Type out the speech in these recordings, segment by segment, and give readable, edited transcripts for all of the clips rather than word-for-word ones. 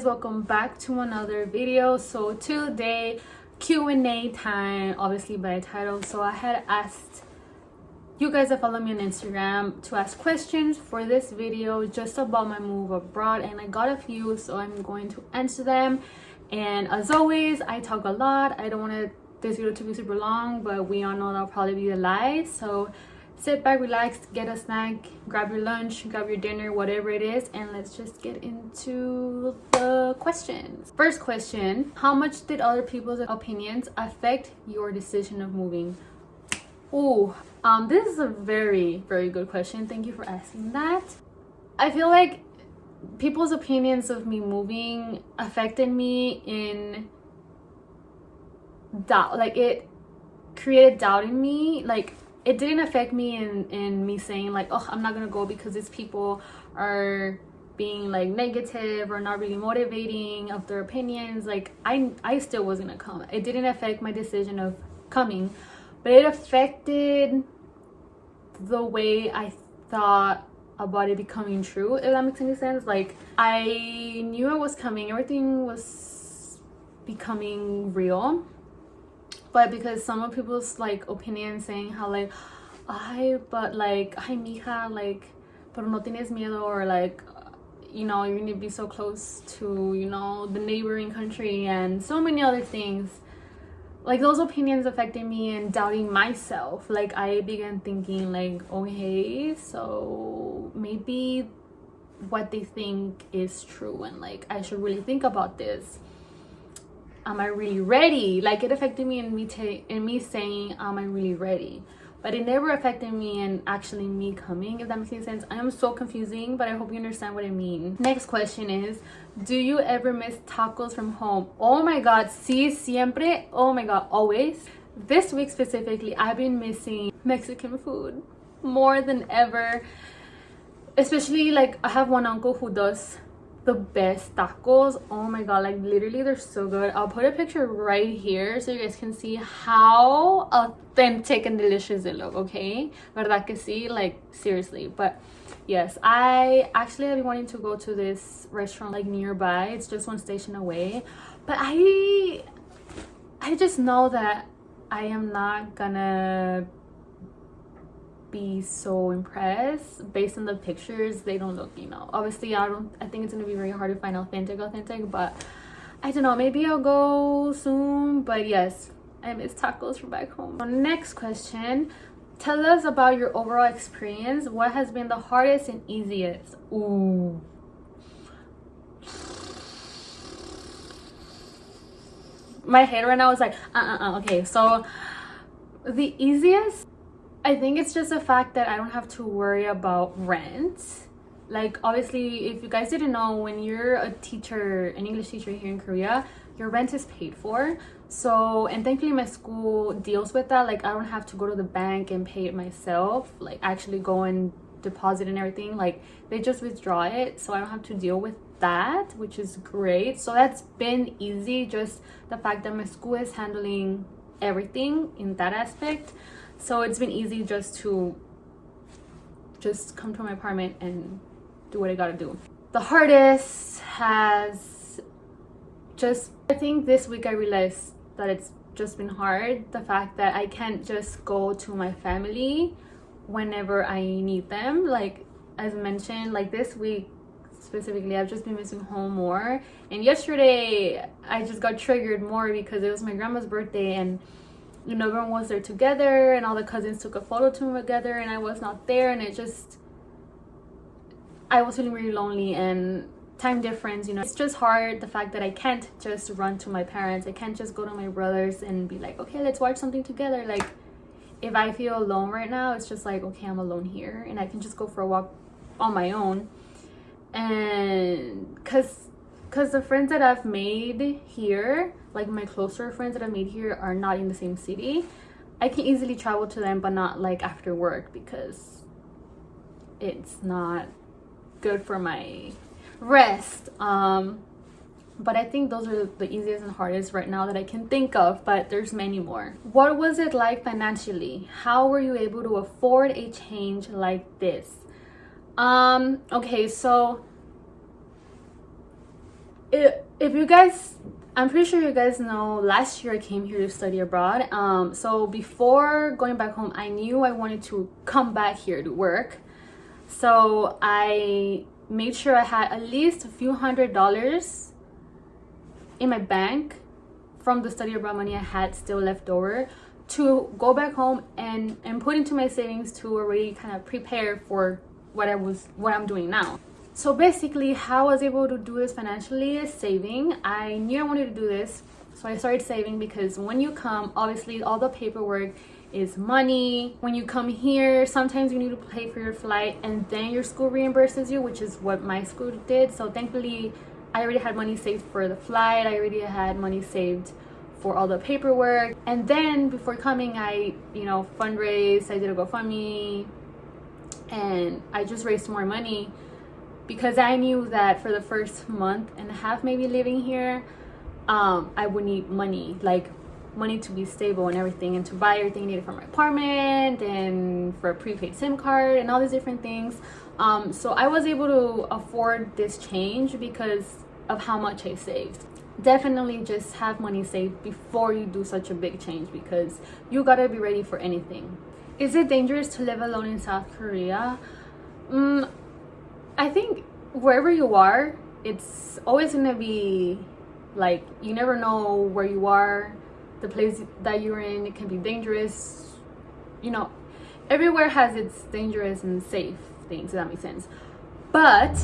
guys, welcome back to another video. So today Q&A time, obviously by title. So I had asked you guys that follow me on Instagram to ask questions for this video just about my move abroad, and I got a few, so I'm going to answer them. And as always, I talk a lot. I don't want this video to be super long, but we all know that'll probably be a lie. So sit back, relax, get a snack, grab your lunch, grab your dinner, whatever it is, and let's just get into the questions. First question: how much did other people's opinions affect your decision of moving? Ooh, this is a very good question. Thank you for asking that. I feel like people's opinions of me moving affected me in doubt. Like, it created doubt in me. Like, it didn't affect me in me saying like, oh, I'm not gonna go because these people are being like negative or not really motivating of their opinions. Like, I still was gonna come. It didn't affect my decision of coming, but it affected the way I thought about it becoming true, if that makes any sense. Like, I knew I was coming, everything was becoming real, but because some of people's like opinions saying how like, ay, but like, ay, mija, like, pero no tienes miedo, or like, you know, you're gonna be so close to, you know, the neighboring country and so many other things. Like, those opinions affected me and doubting myself. Like, I began thinking like, okay, so maybe what they think is true, and like, I should really think about this. Am I really ready? Like, it affected me in me saying, am I really ready? But it never affected me in actually me coming, if that makes any sense. I am so confusing, but I hope you understand what I mean. Next question is, do you ever miss tacos from home? Oh my god, sí, siempre. Oh my god, always. This week specifically, I've been missing Mexican food more than ever. Especially, like, I have one uncle who does the best tacos. Oh my god, like, literally they're so good. I'll put a picture right here so you guys can see how authentic and delicious they look, okay? Verdad que sí? Like, seriously. But yes, I actually have been wanting to go to this restaurant like nearby. It's just one station away, but I just know that I am not gonna be so impressed based on the pictures. They don't look, you know, obviously I think it's gonna be very hard to find authentic, but I don't know, maybe I'll go soon. But yes, I miss tacos from back home. So next question: tell us about your overall experience. What has been the hardest and easiest? Ooh, my head right now is like okay, so the easiest, I think it's just the fact that I don't have to worry about rent. Like, obviously, if you guys didn't know, when you're a teacher, an English teacher here in Korea, your rent is paid for. So, and thankfully my school deals with that. Like, I don't have to go to the bank and pay it myself, like actually go and deposit and everything. Like, they just withdraw it, so I don't have to deal with that, which is great. So that's been easy, just the fact that my school is handling everything in that aspect. So it's been easy just to come to my apartment and do what I gotta do. The hardest has just, I think this week I realized that it's just been hard. The fact that I can't just go to my family whenever I need them. Like, as mentioned, like this week specifically, I've just been missing home more. And yesterday I just got triggered more because it was my grandma's birthday, and you know, everyone was there together and all the cousins took a photo together, and I was not there, and it just, I was feeling really lonely. And time difference, you know, it's just hard. The fact that I can't just run to my parents, I can't just go to my brothers and be like, okay, let's watch something together. Like, if I feel alone right now, it's just like, okay, I'm alone here, and I can just go for a walk on my own. And because the friends that I've made here, like my closer friends that I've made here, are not in the same city. I can easily travel to them, but not like after work, because it's not good for my rest. But I think those are the easiest and hardest right now that I can think of, but there's many more. What was it like financially? How were you able to afford a change like this? Okay, so if you guys, I'm pretty sure you guys know, last year I came here to study abroad. So before going back home, I knew I wanted to come back here to work. So I made sure I had at least a few $100s in my bank from the study abroad money I had still left over to go back home and put into my savings to already kind of prepare for what I'm doing now. So basically, how I was able to do this financially is saving. I knew I wanted to do this, so I started saving, because when you come, obviously all the paperwork is money. When you come here, sometimes you need to pay for your flight and then your school reimburses you, which is what my school did. So thankfully, I already had money saved for the flight. I already had money saved for all the paperwork. And then before coming, I, fundraised. I did a GoFundMe, and I just raised more money, because I knew that for the first month and a half maybe living here, I would need money, like money to be stable and everything, and to buy everything needed for my apartment and for a prepaid SIM card and all these different things. So I was able to afford this change because of how much I saved. Definitely just have money saved before you do such a big change, because you gotta be ready for anything. Is it dangerous to live alone in South Korea? I think wherever you are, it's always gonna be like, you never know where you are, the place that you're in. It can be dangerous. Everywhere has its dangerous and safe things, if that makes sense. But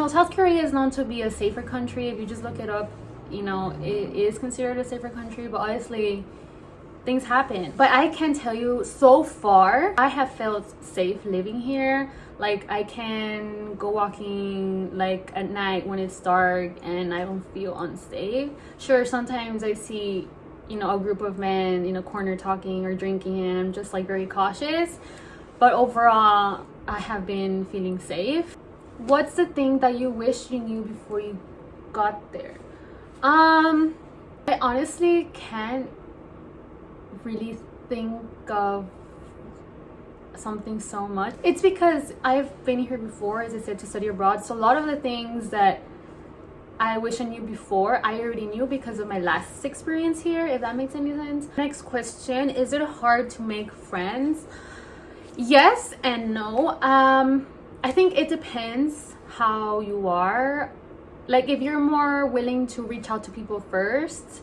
South Korea is known to be a safer country. If you just look it up, it is considered a safer country, but obviously things happen. But I can tell you, so far I have felt safe living here. Like, I can go walking like at night when it's dark and I don't feel unsafe. Sure, sometimes I see a group of men in a corner talking or drinking, and I'm just like very cautious. But overall, I have been feeling safe. What's the thing that you wish you knew before you got there? I honestly can't really think of something so much. It's because I've been here before, as I said, to study abroad. So a lot of the things that I wish I knew before, I already knew because of my last experience here, if that makes any sense. Next question, is it hard to make friends? Yes and no. I think it depends how you are. Like, if you're more willing to reach out to people first,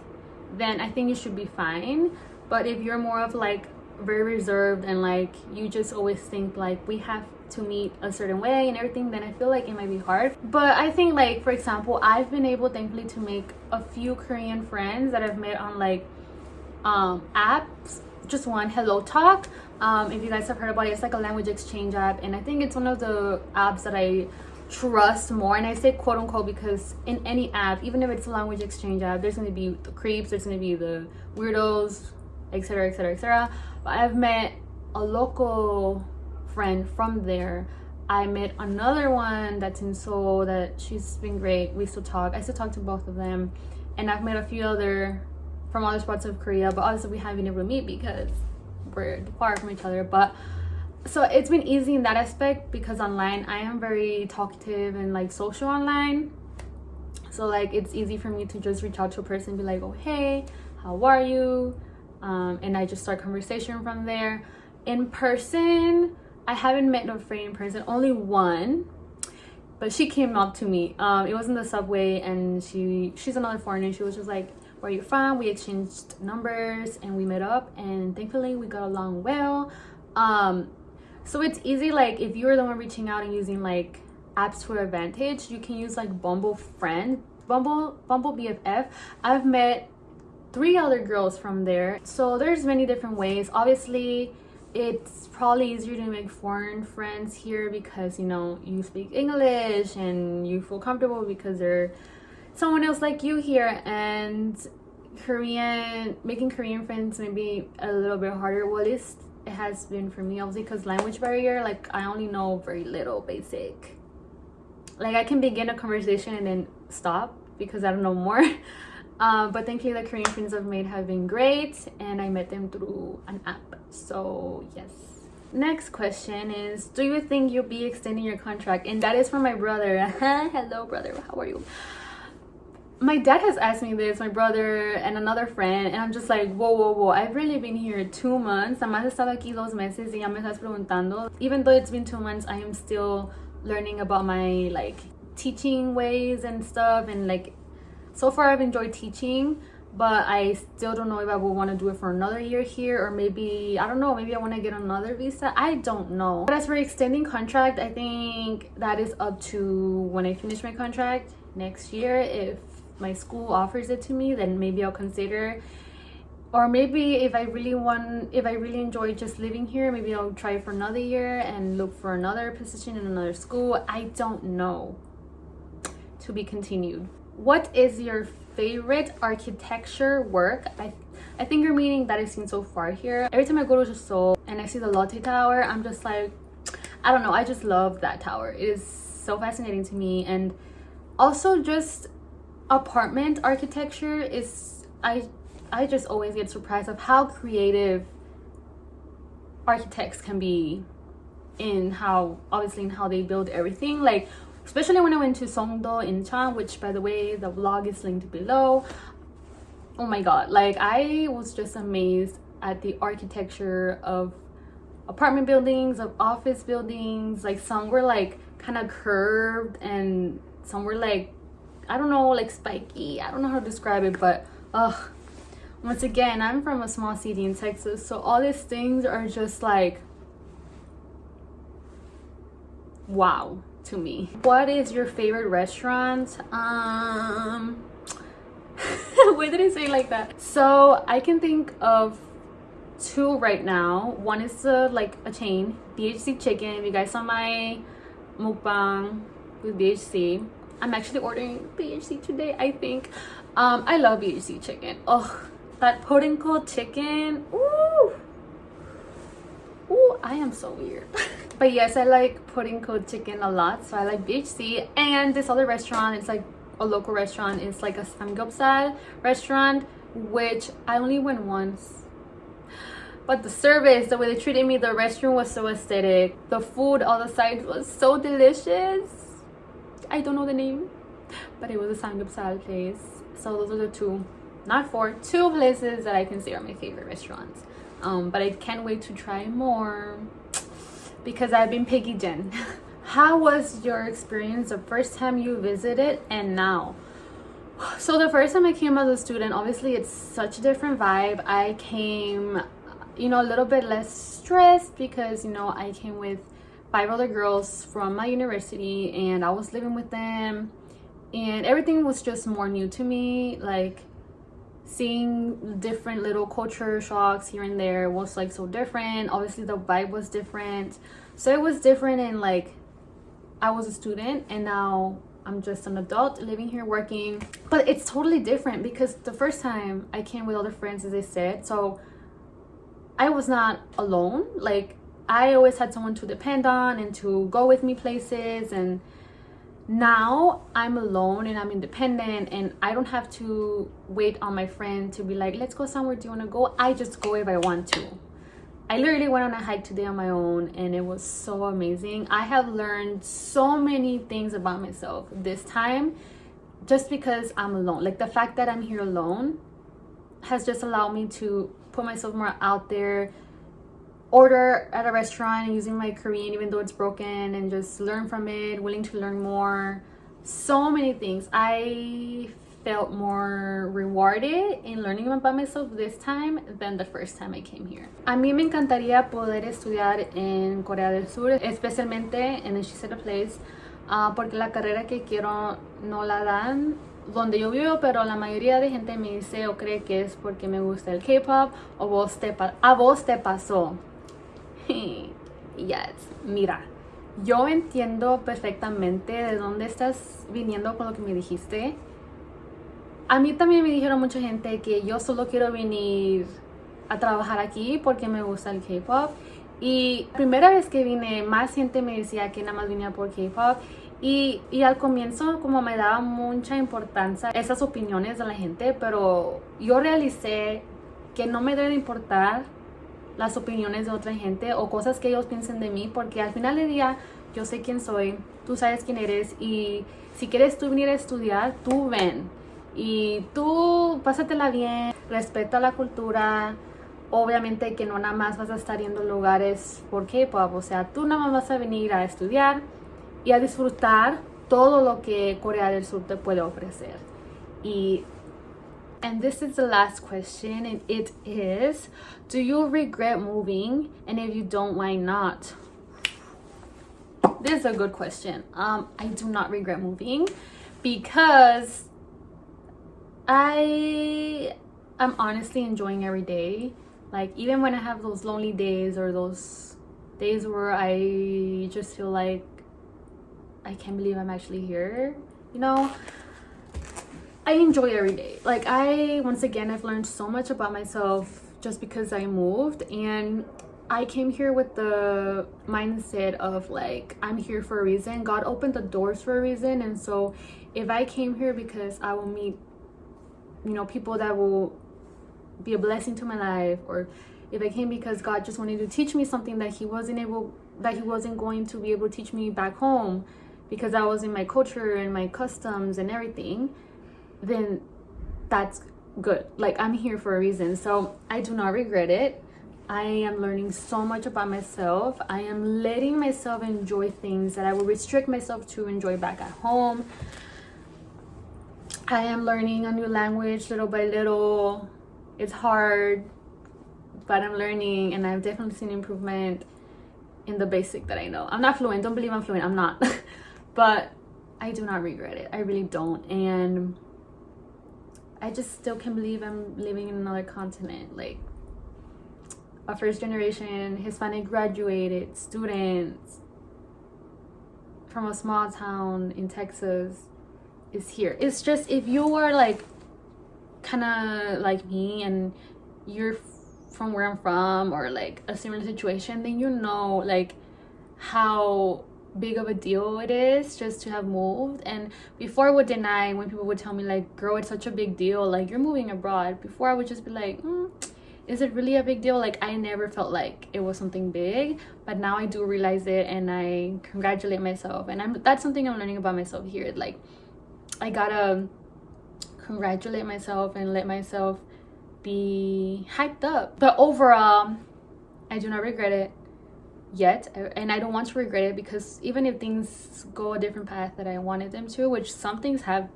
then I think you should be fine. But if you're more of like very reserved and like you just always think like we have to meet a certain way and everything, then I feel like it might be hard. But I think, like, for example, I've been able, thankfully, to make a few Korean friends that I've met on like apps. Just one, Hello Talk. If you guys have heard about it, it's like a language exchange app, and I think it's one of the apps that I trust more. And I say quote unquote because in any app, even if it's a language exchange app, there's going to be the creeps, there's going to be the weirdos, etc, etc, etc. But I've met a local friend from there. I met another one that's in Seoul that she's been great. We still talk. I still talk to both of them. And I've met a few other from other parts of Korea, but obviously we haven't been able to meet because we're far from each other. But so it's been easy in that aspect, because online I am very talkative and like social online. So like it's easy for me to just reach out to a person and be like, oh hey, how are you? And I just start conversation from there. In person, I haven't met no friend in person, only one, but she came up to me. It was in the subway, and she's another foreigner. She was just like, where are you from? We exchanged numbers and we met up, and thankfully we got along well. So it's easy, like if you're the one reaching out and using like apps to your advantage, you can use like Bumble BFF. I've met 3 other girls from there. So there's many different ways. Obviously it's probably easier to make foreign friends here because you speak English and you feel comfortable because they're someone else like you here. And making Korean friends may be a little bit harder. Well, at least it has been for me, obviously, because language barrier. Like I only know very little basic. Like I can begin a conversation and then stop because I don't know more. But thankfully the Korean friends I've made have been great, and I met them through an app. So yes. Next question is, do you think you'll be extending your contract? And that is from my brother. Hello brother, how are you? my dad has asked me this, my brother and another friend, and I'm just like, whoa, I've really been here 2 months. Nada más he estado aquí 2 meses y ya me estás preguntando. Even though it's been 2 months, I am still learning about my like teaching ways and stuff, and like so far I've enjoyed teaching, but I still don't know if I will want to do it for another year here, or maybe, I don't know, maybe I want to get another visa. I don't know. But as for extending contract, I think that is up to when I finish my contract next year. If my school offers it to me, then maybe I'll consider. Or maybe if I really enjoy just living here, maybe I'll try for another year and look for another position in another school. I don't know. To be continued. What is your favorite architecture work? I think you're meaning that I've seen so far here. Every time I go to Seoul and I see the Lotte Tower, I'm just like, I don't know, I just love that tower. It is so fascinating to me. And also just apartment architecture is, I just always get surprised of how creative architects can be in how they build everything. Like, especially when I went to Songdo in Incheon, which by the way, the vlog is linked below. Oh my god, like I was just amazed at the architecture of apartment buildings, of office buildings. Like some were like kind of curved and some were like, I don't know, like spiky. I don't know how to describe it, but once again, I'm from a small city in Texas, so all these things are just like wow to me. What is your favorite restaurant? Why did I say it like that? So I can think of 2 right now. One is like a chain, BHC Chicken. If you guys saw my mukbang with BHC, I'm actually ordering BHC today, I think. I love BHC Chicken. Oh, that pudding cold chicken. Ooh, I am so weird. But yes, I like pudding cold chicken a lot, so I like BHC. And this other restaurant, it's like a local restaurant. It's like a samgyeopsal restaurant, which I only went once. But the service, the way they treated me, the restroom was so aesthetic. The food, all the sides was so delicious. I don't know the name, but it was a samgyeopsal place. So those are the 2, not 4, 2 places that I can say are my favorite restaurants. But I can't wait to try more because I've been picky, Jen. How was your experience the first time you visited and now? So the first time I came as a student, obviously it's such a different vibe. I came, a little bit less stressed because, I came with 5 other girls from my university and I was living with them, and everything was just more new to me. Like seeing different little culture shocks here and there was like so different. Obviously the vibe was different, so it was different. And like I was a student and now I'm just an adult living here working, but it's totally different because the first time I came with other friends, as I said, so I was not alone. Like I always had someone to depend on and to go with me places, and now I'm alone and I'm independent and I don't have to wait on my friend to be like, let's go somewhere, do you want to go? I just go if I want to. I literally went on a hike today on my own and it was so amazing. I have learned so many things about myself this time just because I'm alone. Like the fact that I'm here alone has just allowed me to put myself more out there, order at a restaurant and using my Korean even though it's broken, and just learn from it, willing to learn more. So many things. I felt more rewarded in learning about myself this time than the first time I came here. A mí me encantaría poder estudiar en Corea del Sur, especialmente en el She Said a Place, porque la carrera que quiero no la dan donde yo vivo, pero la mayoría de gente me dice o cree que es porque me gusta el K-pop o a vos te pasó. Yes, mira, yo entiendo perfectamente de dónde estás viniendo con lo que me dijiste. A mí también me dijeron mucha gente que yo solo quiero venir a trabajar aquí porque me gusta el K-pop. Y la primera vez que vine, más gente me decía que nada más venía por K-pop. Y al comienzo como me daba mucha importancia esas opiniones de la gente, pero yo realicé que no me debe importar las opiniones de otra gente o cosas que ellos piensen de mí, porque al final del día yo sé quién soy, tú sabes quién eres, y si quieres tú venir a estudiar, tú ven. y tú pásatela bien, respeta la cultura. Obviamente que no nada más vas a estar yendo a lugares por K-pop, o sea, tú nada más vas a venir a estudiar y a disfrutar todo lo que Corea del Sur te puede ofrecer. And this is the last question, and it is, do you regret moving? And if you don't, why not? This is a good question. I do not regret moving because I'm honestly enjoying every day. Like, even when I have those lonely days or those days where I just feel like I can't believe I'm actually here, you know, I enjoy every day. Like, once again, I've learned so much about myself just because I moved, and I came here with the mindset of like, I'm here for a reason. God opened the doors for a reason, and so if I came here because I will meet, you know, people that will be a blessing to my life, or if I came because God just wanted to teach me something that he wasn't going to be able to teach me back home because I was in my culture and my customs and everything, then that's good. Like, I'm here for a reason. So I do not regret it. I am learning so much about myself. I am letting myself enjoy things that I will restrict myself to enjoy back at home. I am learning a new language little by little. It's hard, but I'm learning, and I've definitely seen improvement in the basic that I know. I'm not fluent. Don't believe I'm fluent. I'm not. But I do not regret it. I really don't. And I just still can't believe I'm living in another continent. Like, a first generation Hispanic graduated students from a small town in Texas is here. It's just, if you are like kind of like me and you're from where I'm from or like a similar situation, then you know like how big of a deal it is just to have moved. And before I would deny when people would tell me like, girl, it's such a big deal, like you're moving abroad. Before I would just be like, is it really a big deal? Like, I never felt like it was something big, but now I do realize it, and I congratulate myself. And that's something I'm learning about myself here. Like, I gotta congratulate myself and let myself be hyped up. But overall, I do not regret it yet, and I don't want to regret it, because even if things go a different path that I wanted them to, which some things have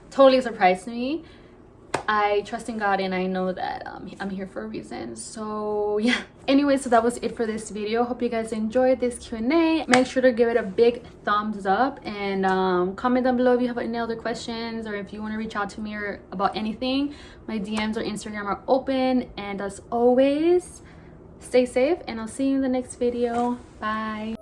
totally surprised me, I trust in God, and I know that I'm here for a reason. So yeah, anyway, so that was it for this video. Hope you guys enjoyed this Q&A. Make sure to give it a big thumbs up, and comment down below if you have any other questions, or if you want to reach out to me or about anything. My DMs or Instagram are open, and as always, stay safe, and I'll see you in the next video. Bye.